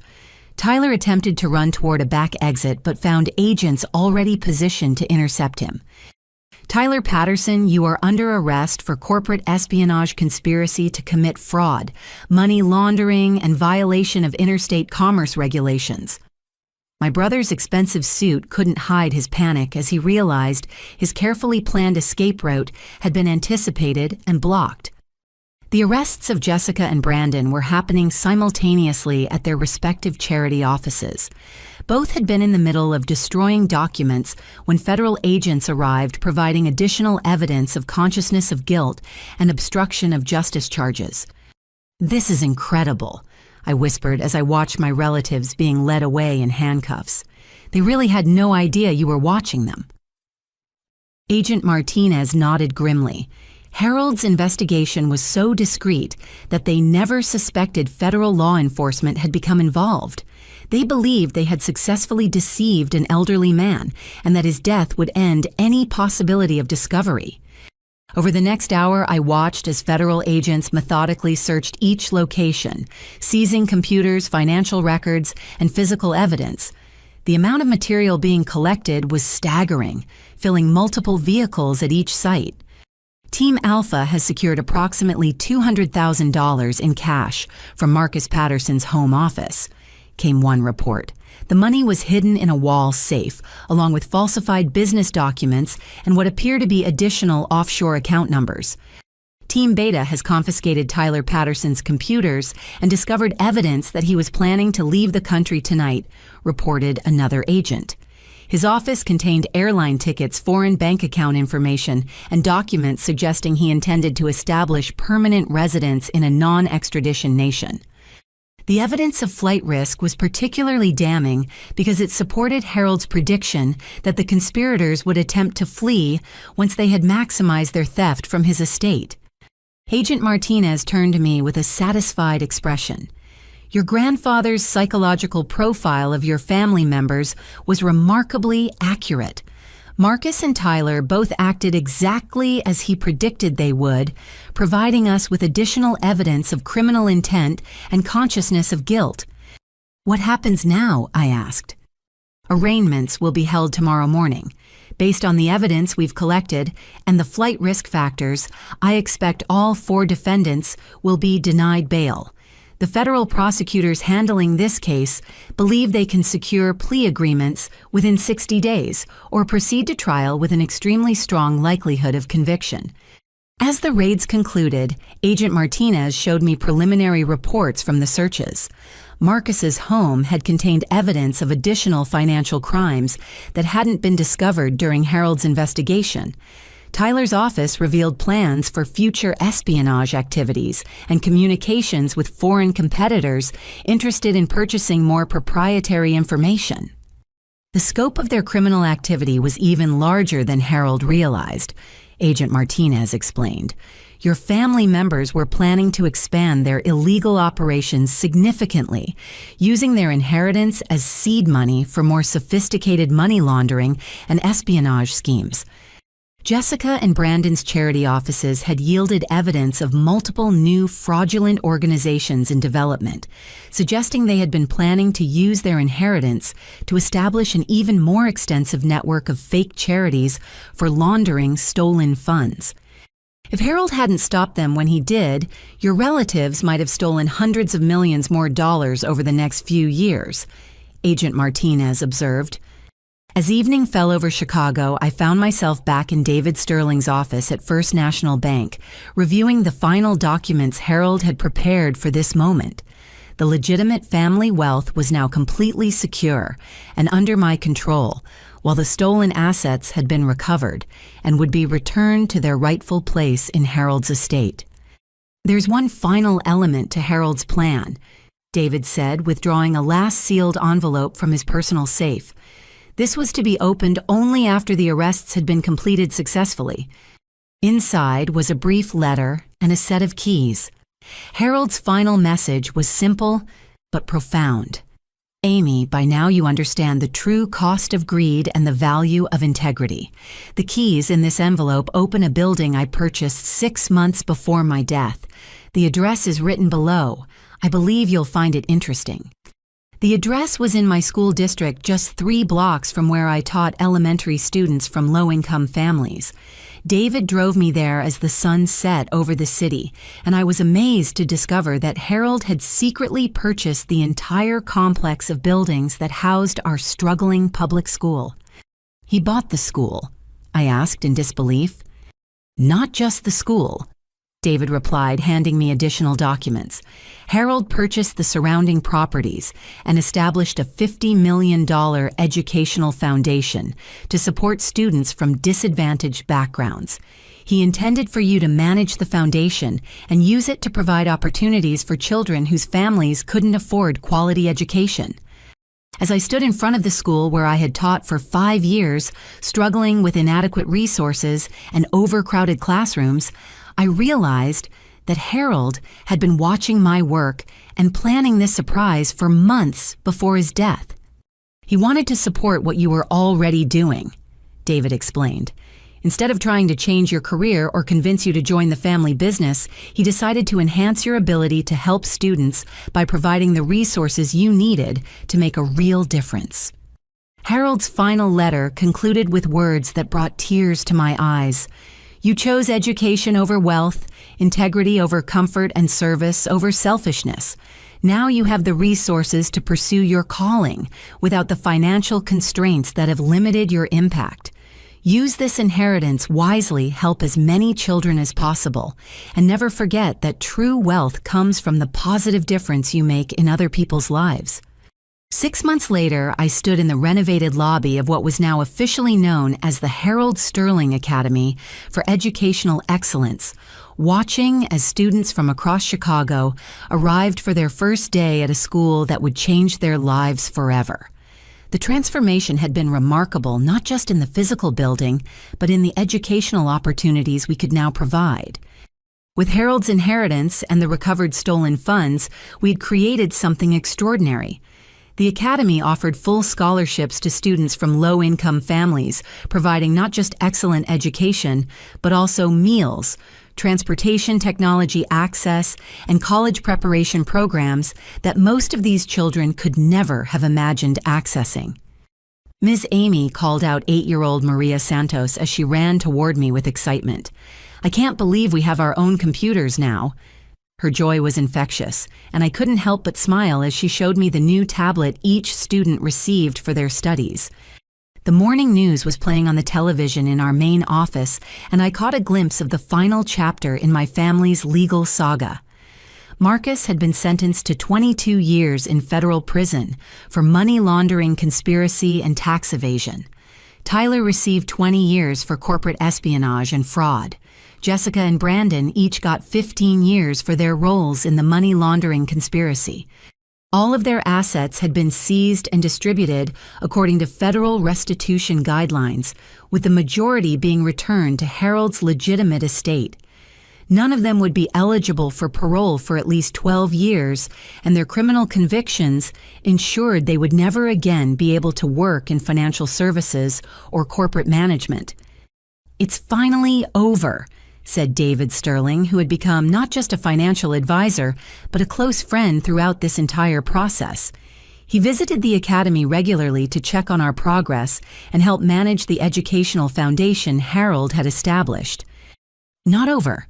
Tyler attempted to run toward a back exit but found agents already positioned to intercept him. "Tyler Patterson, you are under arrest for corporate espionage conspiracy to commit fraud, money laundering, and violation of interstate commerce regulations." My brother's expensive suit couldn't hide his panic as he realized his carefully planned escape route had been anticipated and blocked. The arrests of Jessica and Brandon were happening simultaneously at their respective charity offices. Both had been in the middle of destroying documents when federal agents arrived, providing additional evidence of consciousness of guilt and obstruction of justice charges. "This is incredible," I whispered as I watched my relatives being led away in handcuffs. "They really had no idea you were watching them." Agent Martinez nodded grimly. Harold's investigation was so discreet that they never suspected federal law enforcement had become involved. They believed they had successfully deceived an elderly man and that his death would end any possibility of discovery. Over the next hour, I watched as federal agents methodically searched each location, seizing computers, financial records, and physical evidence. The amount of material being collected was staggering, filling multiple vehicles at each site. Team Alpha has secured approximately $200,000 in cash from Marcus Patterson's home office, came one report. The money was hidden in a wall safe, along with falsified business documents and what appear to be additional offshore account numbers. Team Beta has confiscated Tyler Patterson's computers and discovered evidence that he was planning to leave the country tonight, reported another agent. His office contained airline tickets, foreign bank account information, and documents suggesting he intended to establish permanent residence in a non-extradition nation. The evidence of flight risk was particularly damning because it supported Harold's prediction that the conspirators would attempt to flee once they had maximized their theft from his estate. Agent Martinez turned to me with a satisfied expression. Your grandfather's psychological profile of your family members was remarkably accurate. Marcus and Tyler both acted exactly as he predicted they would, providing us with additional evidence of criminal intent and consciousness of guilt. What happens now? I asked. Arraignments will be held tomorrow morning. Based on the evidence we've collected and the flight risk factors, I expect all 4 defendants will be denied bail. The federal prosecutors handling this case believe they can secure plea agreements within 60 days or proceed to trial with an extremely strong likelihood of conviction. As the raids concluded, Agent Martinez showed me preliminary reports from the searches. Marcus's home had contained evidence of additional financial crimes that hadn't been discovered during Harold's investigation. Tyler's office revealed plans for future espionage activities and communications with foreign competitors interested in purchasing more proprietary information. The scope of their criminal activity was even larger than Harold realized, Agent Martinez explained. Your family members were planning to expand their illegal operations significantly, using their inheritance as seed money for more sophisticated money laundering and espionage schemes. Jessica and Brandon's charity offices had yielded evidence of multiple new fraudulent organizations in development, suggesting they had been planning to use their inheritance to establish an even more extensive network of fake charities for laundering stolen funds. If Harold hadn't stopped them when he did, your relatives might have stolen hundreds of millions more dollars over the next few years, Agent Martinez observed. As evening fell over Chicago, I found myself back in David Sterling's office at First National Bank, reviewing the final documents Harold had prepared for this moment. The legitimate family wealth was now completely secure and under my control, while the stolen assets had been recovered and would be returned to their rightful place in Harold's estate. There's one final element to Harold's plan, David said, withdrawing a last sealed envelope from his personal safe. This was to be opened only after the arrests had been completed successfully. Inside was a brief letter and a set of keys. Harold's final message was simple but profound. Amy, by now you understand the true cost of greed and the value of integrity. The keys in this envelope open a building I purchased 6 months before my death. The address is written below. I believe you'll find it interesting. The address was in my school district just 3 blocks from where I taught elementary students from low-income families. David drove me there as the sun set over the city, and I was amazed to discover that Harold had secretly purchased the entire complex of buildings that housed our struggling public school. He bought the school, I asked in disbelief. Not just the school, David replied, handing me additional documents. Harold purchased the surrounding properties and established a $50 million educational foundation to support students from disadvantaged backgrounds. He intended for you to manage the foundation and use it to provide opportunities for children whose families couldn't afford quality education. As I stood in front of the school where I had taught for 5 years, struggling with inadequate resources and overcrowded classrooms, I realized that Harold had been watching my work and planning this surprise for months before his death. "He wanted to support what you were already doing," David explained. "Instead of trying to change your career or convince you to join the family business, he decided to enhance your ability to help students by providing the resources you needed to make a real difference." Harold's final letter concluded with words that brought tears to my eyes. "You chose education over wealth, integrity over comfort, and service over selfishness. Now you have the resources to pursue your calling without the financial constraints that have limited your impact. Use this inheritance wisely, help as many children as possible, and never forget that true wealth comes from the positive difference you make in other people's lives." 6 months later, I stood in the renovated lobby of what was now officially known as the Harold Sterling Academy for Educational Excellence, watching as students from across Chicago arrived for their first day at a school that would change their lives forever. The transformation had been remarkable not just in the physical building, but in the educational opportunities we could now provide. With Harold's inheritance and the recovered stolen funds, we'd created something extraordinary. The Academy offered full scholarships to students from low-income families, providing not just excellent education, but also meals, transportation technology access, and college preparation programs that most of these children could never have imagined accessing. Ms. Amy called out 8-year-old Maria Santos as she ran toward me with excitement. "I can't believe we have our own computers now." Her joy was infectious, and I couldn't help but smile as she showed me the new tablet each student received for their studies. The morning news was playing on the television in our main office, and I caught a glimpse of the final chapter in my family's legal saga. Marcus had been sentenced to 22 years in federal prison for money laundering, conspiracy, and tax evasion. Tyler received 20 years for corporate espionage and fraud. Jessica and Brandon each got 15 years for their roles in the money laundering conspiracy. All of their assets had been seized and distributed according to federal restitution guidelines, with the majority being returned to Harold's legitimate estate. None of them would be eligible for parole for at least 12 years, and their criminal convictions ensured they would never again be able to work in financial services or corporate management. "It's finally over," said David Sterling, who had become not just a financial advisor, but a close friend throughout this entire process. He visited the academy regularly to check on our progress and help manage the educational foundation Harold had established. "Not over,"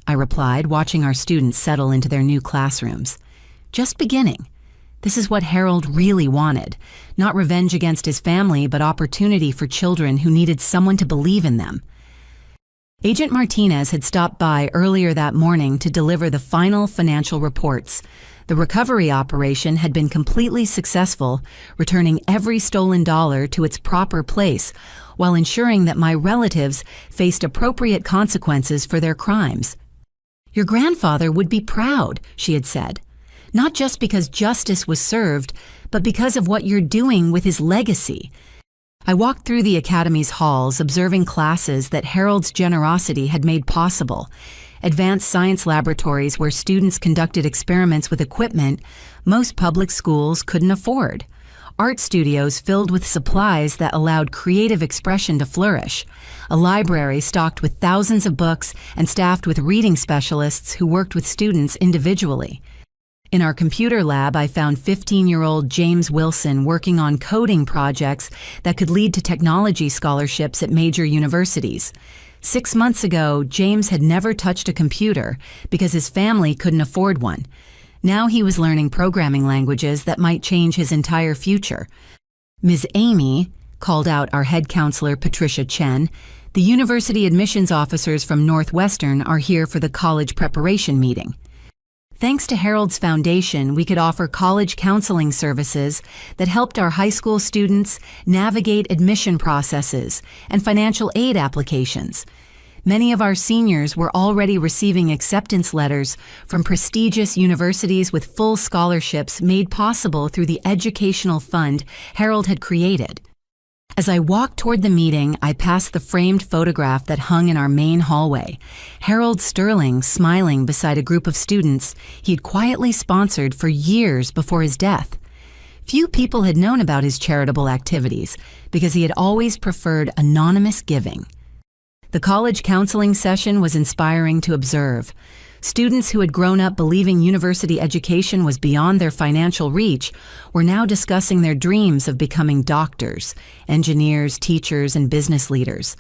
I replied, watching our students settle into their new classrooms. "Just beginning. This is what Harold really wanted. Not revenge against his family, but opportunity for children who needed someone to believe in them." Agent Martinez had stopped by earlier that morning to deliver the final financial reports. The recovery operation had been completely successful, returning every stolen dollar to its proper place, while ensuring that my relatives faced appropriate consequences for their crimes. "Your grandfather would be proud," she had said, "not just because justice was served, but because of what you're doing with his legacy." I walked through the academy's halls, observing classes that Harold's generosity had made possible. Advanced science laboratories where students conducted experiments with equipment most public schools couldn't afford. Art studios filled with supplies that allowed creative expression to flourish. A library stocked with thousands of books and staffed with reading specialists who worked with students individually. In our computer lab, I found 15-year-old James Wilson working on coding projects that could lead to technology scholarships at major universities. 6 months ago, James had never touched a computer because his family couldn't afford one. Now he was learning programming languages that might change his entire future. Ms. Amy called out our head counselor, Patricia Chen. "The university admissions officers from Northwestern are here for the college preparation meeting." Thanks to Harold's Foundation, we could offer college counseling services that helped our high school students navigate admission processes and financial aid applications. Many of our seniors were already receiving acceptance letters from prestigious universities with full scholarships made possible through the educational fund Harold had created. As I walked toward the meeting, I passed the framed photograph that hung in our main hallway. Harold Sterling smiling beside a group of students he'd quietly sponsored for years before his death. Few people had known about his charitable activities because he had always preferred anonymous giving. The college counseling session was inspiring to observe. Students who had grown up believing university education was beyond their financial reach were now discussing their dreams of becoming doctors, engineers, teachers, and business leaders.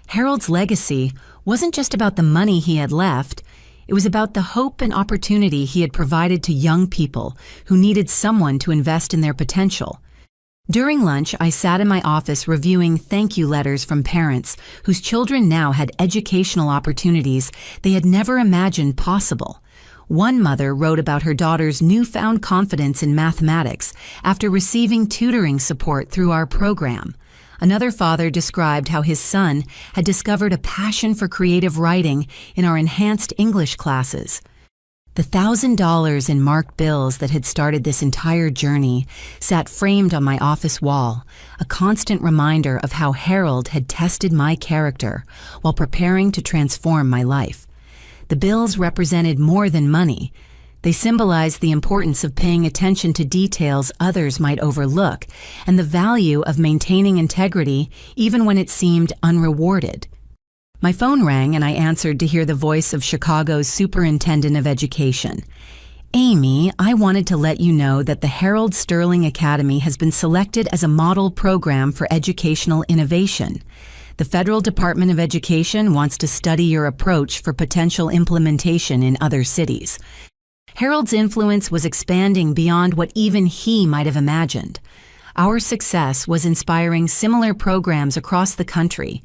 Harold's legacy wasn't just about the money he had left. It was about the hope and opportunity he had provided to young people who needed someone to invest in their potential. During lunch, I sat in my office reviewing thank you letters from parents whose children now had educational opportunities they had never imagined possible. One mother wrote about her daughter's newfound confidence in mathematics after receiving tutoring support through our program. Another father described how his son had discovered a passion for creative writing in our enhanced English classes. The $1,000 in marked bills that had started this entire journey sat framed on my office wall, a constant reminder of how Harold had tested my character while preparing to transform my life. The bills represented more than money. They symbolized the importance of paying attention to details others might overlook and the value of maintaining integrity even when it seemed unrewarded. My phone rang and I answered to hear the voice of Chicago's Superintendent of Education. Amy, I wanted to let you know that the Harold Sterling Academy has been selected as a model program for educational innovation. The Federal Department of Education wants to study your approach for potential implementation in other cities. Harold's influence was expanding beyond what even he might have imagined. Our success was inspiring similar programs across the country,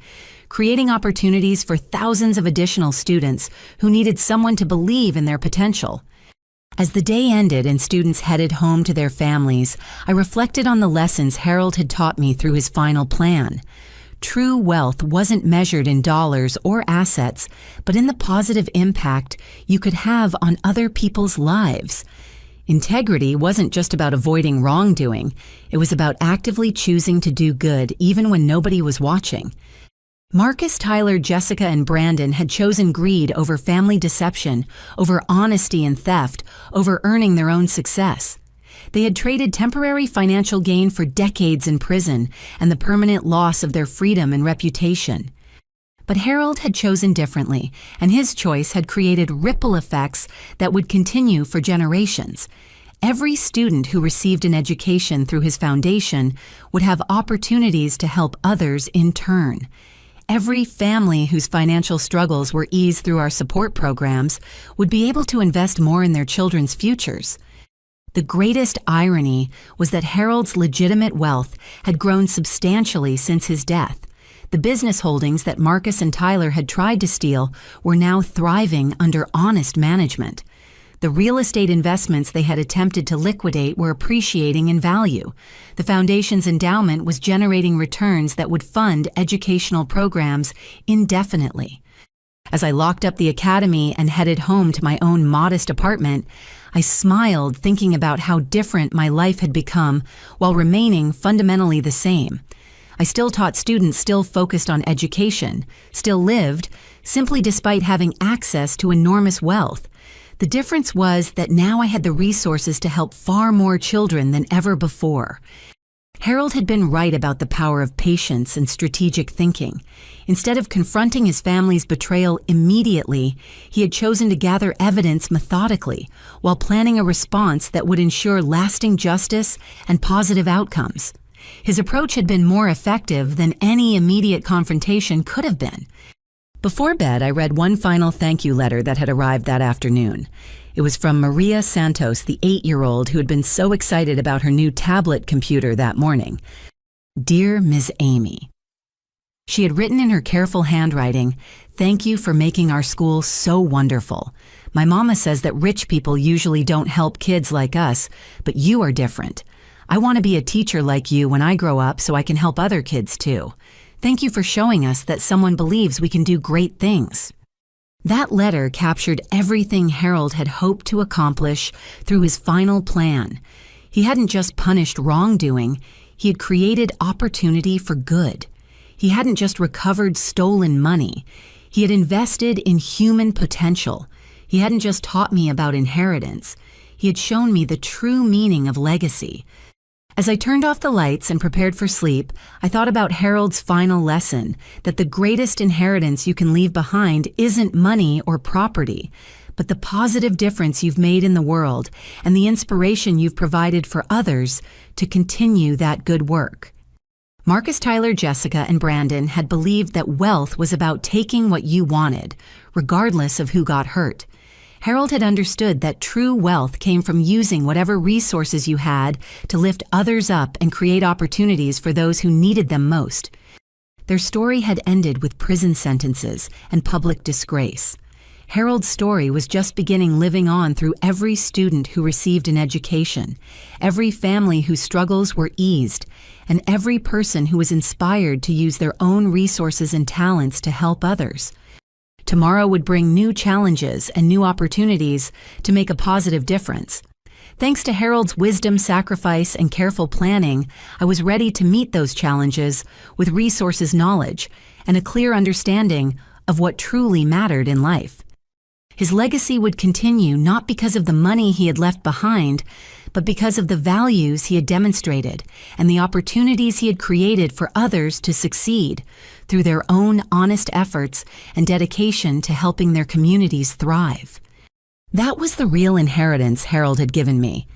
creating opportunities for thousands of additional students who needed someone to believe in their potential. As the day ended and students headed home to their families, I reflected on the lessons Harold had taught me through his final plan. True wealth wasn't measured in dollars or assets, but in the positive impact you could have on other people's lives. Integrity wasn't just about avoiding wrongdoing. It was about actively choosing to do good even when nobody was watching. Marcus, Tyler, Jessica, and Brandon had chosen greed over family deception, over honesty and theft, over earning their own success. They had traded temporary financial gain for decades in prison and the permanent loss of their freedom and reputation. But Harold had chosen differently, and his choice had created ripple effects that would continue for generations. Every student who received an education through his foundation would have opportunities to help others in turn. Every family whose financial struggles were eased through our support programs would be able to invest more in their children's futures. The greatest irony was that Harold's legitimate wealth had grown substantially since his death. The business holdings that Marcus and Tyler had tried to steal were now thriving under honest management. The real estate investments they had attempted to liquidate were appreciating in value. The foundation's endowment was generating returns that would fund educational programs indefinitely. As I locked up the academy and headed home to my own modest apartment, I smiled thinking about how different my life had become while remaining fundamentally the same. I still taught students, still focused on education, still lived, simply despite having access to enormous wealth. The difference was that now I had the resources to help far more children than ever before. Harold had been right about the power of patience and strategic thinking. Instead of confronting his family's betrayal immediately, he had chosen to gather evidence methodically while planning a response that would ensure lasting justice and positive outcomes. His approach had been more effective than any immediate confrontation could have been. Before bed, I read one final thank you letter that had arrived that afternoon. It was from Maria Santos, the 8-year-old who had been so excited about her new tablet computer that morning. Dear Ms. Amy. She had written in her careful handwriting, "Thank you for making our school so wonderful. My mama says that rich people usually don't help kids like us, but you are different. I want to be a teacher like you when I grow up so I can help other kids too. Thank you for showing us that someone believes we can do great things." That letter captured everything Harold had hoped to accomplish through his final plan. He hadn't just punished wrongdoing, he had created opportunity for good. He hadn't just recovered stolen money, he had invested in human potential. He hadn't just taught me about inheritance, he had shown me the true meaning of legacy. As I turned off the lights and prepared for sleep, I thought about Harold's final lesson, that the greatest inheritance you can leave behind isn't money or property, but the positive difference you've made in the world and the inspiration you've provided for others to continue that good work. Marcus, Tyler, Jessica, and Brandon had believed that wealth was about taking what you wanted, regardless of who got hurt. Harold had understood that true wealth came from using whatever resources you had to lift others up and create opportunities for those who needed them most. Their story had ended with prison sentences and public disgrace. Harold's story was just beginning living on through every student who received an education, every family whose struggles were eased, and every person who was inspired to use their own resources and talents to help others. Tomorrow would bring new challenges and new opportunities to make a positive difference. Thanks to Harold's wisdom, sacrifice, and careful planning, I was ready to meet those challenges with resources, knowledge, and a clear understanding of what truly mattered in life. His legacy would continue not because of the money he had left behind, but because of the values he had demonstrated and the opportunities he had created for others to succeed through their own honest efforts and dedication to helping their communities thrive. That was the real inheritance Harold had given me.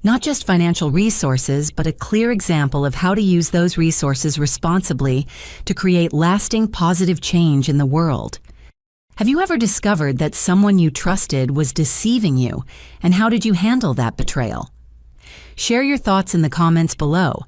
Not just financial resources, but a clear example of how to use those resources responsibly to create lasting positive change in the world. Have you ever discovered that someone you trusted was deceiving you, and how did you handle that betrayal? Share your thoughts in the comments below.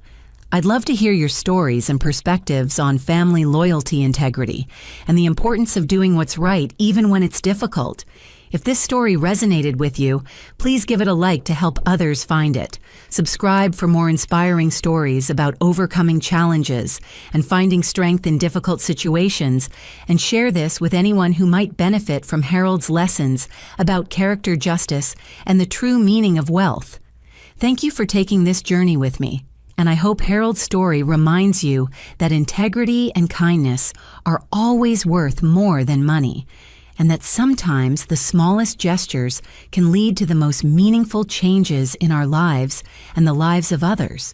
I'd love to hear your stories and perspectives on family loyalty, integrity, and the importance of doing what's right even when it's difficult. If this story resonated with you, please give it a like to help others find it. Subscribe for more inspiring stories about overcoming challenges and finding strength in difficult situations, and share this with anyone who might benefit from Harold's lessons about character, justice, and the true meaning of wealth. Thank you for taking this journey with me, and I hope Harold's story reminds you that integrity and kindness are always worth more than money, and that sometimes the smallest gestures can lead to the most meaningful changes in our lives and the lives of others.